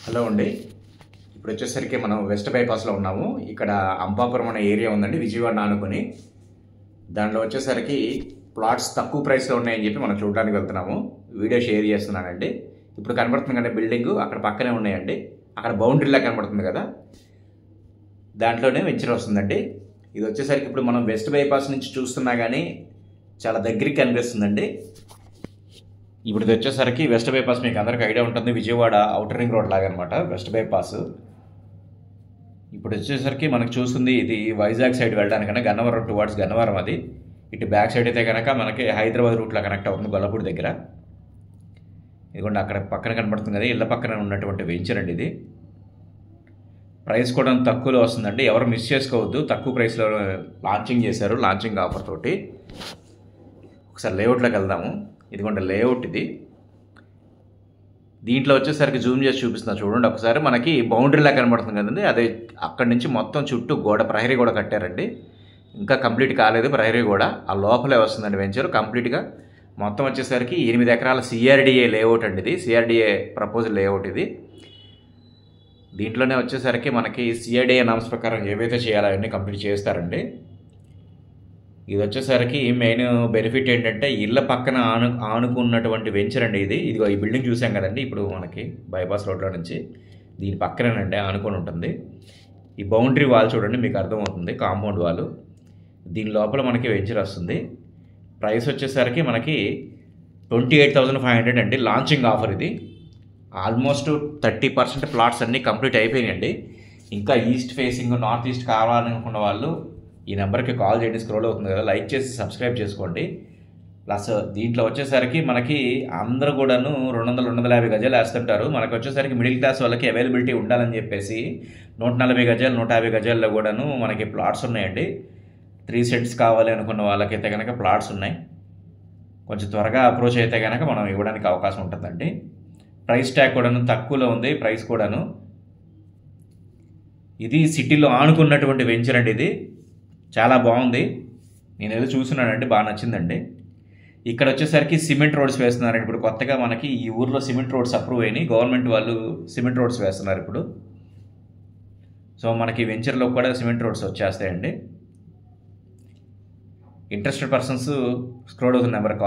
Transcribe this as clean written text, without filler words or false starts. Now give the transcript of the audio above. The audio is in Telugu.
హలో అండి. ఇప్పుడు వచ్చేసరికి మనం వెస్ట్ బైపాస్లో ఉన్నాము. ఇక్కడ అంబాపురం అనే ఏరియా ఉందండి, విజయవాడ ఆనుకొని. దాంట్లో వచ్చేసరికి ప్లాట్స్ తక్కువ ప్రైస్లో ఉన్నాయని చెప్పి మనం చూడడానికి వెళ్తున్నాము. వీడియో షేర్ చేస్తున్నానండి. ఇప్పుడు కనబడుతుంది కదా బిల్డింగ్, అక్కడ పక్కనే ఉన్నాయండి. అక్కడ బౌండరీలా కనబడుతుంది కదా, దాంట్లోనే వెంచర్ వస్తుందండి. ఇది వచ్చేసరికి ఇప్పుడు మనం వెస్ట్ బైపాస్ నుంచి చూస్తున్నా కానీ చాలా దగ్గరికి కనిపిస్తుందండి. ఇప్పుడు ఇది వచ్చేసరికి వెస్ట్ బైపాస్ మీకు అందరికి ఐడియా ఉంటుంది, విజయవాడ అవుటర్ రింగ్ రోడ్ లాగా అనమాట వెస్ట్ బైపాస్. ఇప్పుడు వచ్చేసరికి మనకు చూస్తుంది ఇది వైజాగ్ సైడ్ వెళ్ళడానికన్నా గన్నవరం టువర్డ్స్ గన్నవరం. అది ఇటు బ్యాక్ సైడ్ అయితే కనుక మనకి హైదరాబాద్ రూట్లో కనెక్ట్ అవుతుంది గొల్లపూడి దగ్గర. ఇదిగోండి అక్కడ పక్కన కనబడుతుంది కదా, ఇళ్ళ పక్కన ఉన్నటువంటి వెంచర్ అండి ఇది. ప్రైస్ కూడా తక్కువలో వస్తుందండి, ఎవరు మిస్ చేసుకోవద్దు. తక్కువ ప్రైస్లో లాంచింగ్ చేశారు, లాంచింగ్ ఆఫర్ తోటి. ఒకసారి లేఅవుట్లోకి వెళ్దాము. ఇదిగోండి లేఅవుట్ ఇది. దీంట్లో వచ్చేసరికి జూమ్ చేసి చూపిస్తున్నా చూడండి ఒకసారి. మనకి బౌండరీలా కనబడుతుంది కదండి, అదే అక్కడి నుంచి మొత్తం చుట్టూ గోడ, ప్రహరీ గోడ కట్టారండి. ఇంకా కంప్లీట్ కాలేదు ప్రహరీ గోడ, ఆ లోపలే వస్తుందండి వెంచర్ కంప్లీట్గా. మొత్తం వచ్చేసరికి 8 ఎకరాల సిఆర్డిఏ లేఅవుట్ అండి ఇది, సిఆర్డిఏ ప్రపోజల్ లేఅవుట్ ఇది. దీంట్లోనే వచ్చేసరికి మనకి సిఆర్డిఏ నామ్స్ ప్రకారం ఏవైతే చేయాలో అవన్నీ కంప్లీట్ చేస్తారండి. ఇది వచ్చేసరికి మెయిన్ బెనిఫిట్ ఏంటంటే ఇళ్ళ పక్కన ఆనుకున్నటువంటి వెంచర్ అండి ఇది. ఇదిగో ఈ బిల్డింగ్ చూసాం కదండి ఇప్పుడు మనకి బైపాస్ రోడ్లో నుంచి, దీని పక్కనేనండి ఆనుకొని ఉంటుంది. ఈ బౌండరీ వాల్ చూడండి, మీకు అర్థమవుతుంది, కాంపౌండ్ వాల్. దీని లోపల మనకి వెంచర్ వస్తుంది. ప్రైస్ వచ్చేసరికి మనకి 28,500 అండి, లాంచింగ్ ఆఫర్ ఇది. ఆల్మోస్ట్ 30% ప్లాట్స్ అన్నీ కంప్లీట్ అయిపోయినాయండి. ఇంకా ఈస్ట్ ఫేసింగ్, నార్త్ ఈస్ట్ కావాలనుకున్న వాళ్ళు ఈ నెంబర్కి కాల్ చేయండి, స్క్రోల్ అవుతుంది కదా, లైక్ చేసి సబ్స్క్రైబ్ చేసుకోండి. ప్లస్ దీంట్లో వచ్చేసరికి మనకి అందరూ కూడాను 200-250 గజాలు వేస్తుంటారు. మనకు వచ్చేసరికి మిడిల్ క్లాస్ వాళ్ళకి అవైలబిలిటీ ఉండాలని చెప్పేసి 140 గజాలు, 150 గజాల్లో కూడాను మనకి ప్లాట్స్ ఉన్నాయండి. 3 సెంట్స్ కావాలి అనుకున్న వాళ్ళకైతే కనుక ప్లాట్స్ ఉన్నాయి. కొంచెం త్వరగా అప్రోచ్ అయితే కనుక మనం ఇవ్వడానికి అవకాశం ఉంటుందండి. ప్రైస్ ట్యాగ్ కూడాను తక్కువలో ఉంది, ప్రైస్ కూడాను. ఇది సిటీలో ఆనుకున్నటువంటి వెంచర్ అండి ఇది, చాలా బాగుంది. నేను ఏదో చూస్తున్నానండి, బాగా నచ్చిందండి. ఇక్కడ వచ్చేసరికి సిమెంట్ రోడ్స్ వేస్తున్నారండి. ఇప్పుడు కొత్తగా మనకి ఈ ఊర్లో సిమెంట్ రోడ్స్ అప్రూవ్ అయినాయి, గవర్నమెంట్ వాళ్ళు సిమెంట్ రోడ్స్ వేస్తున్నారు ఇప్పుడు. సో మనకి వెంచర్లో కూడా సిమెంట్ రోడ్స్ వచ్చేస్తాయండి. ఇంట్రెస్టెడ్ పర్సన్స్ స్క్రోల్ అవుతున్న నెంబర్ కాల్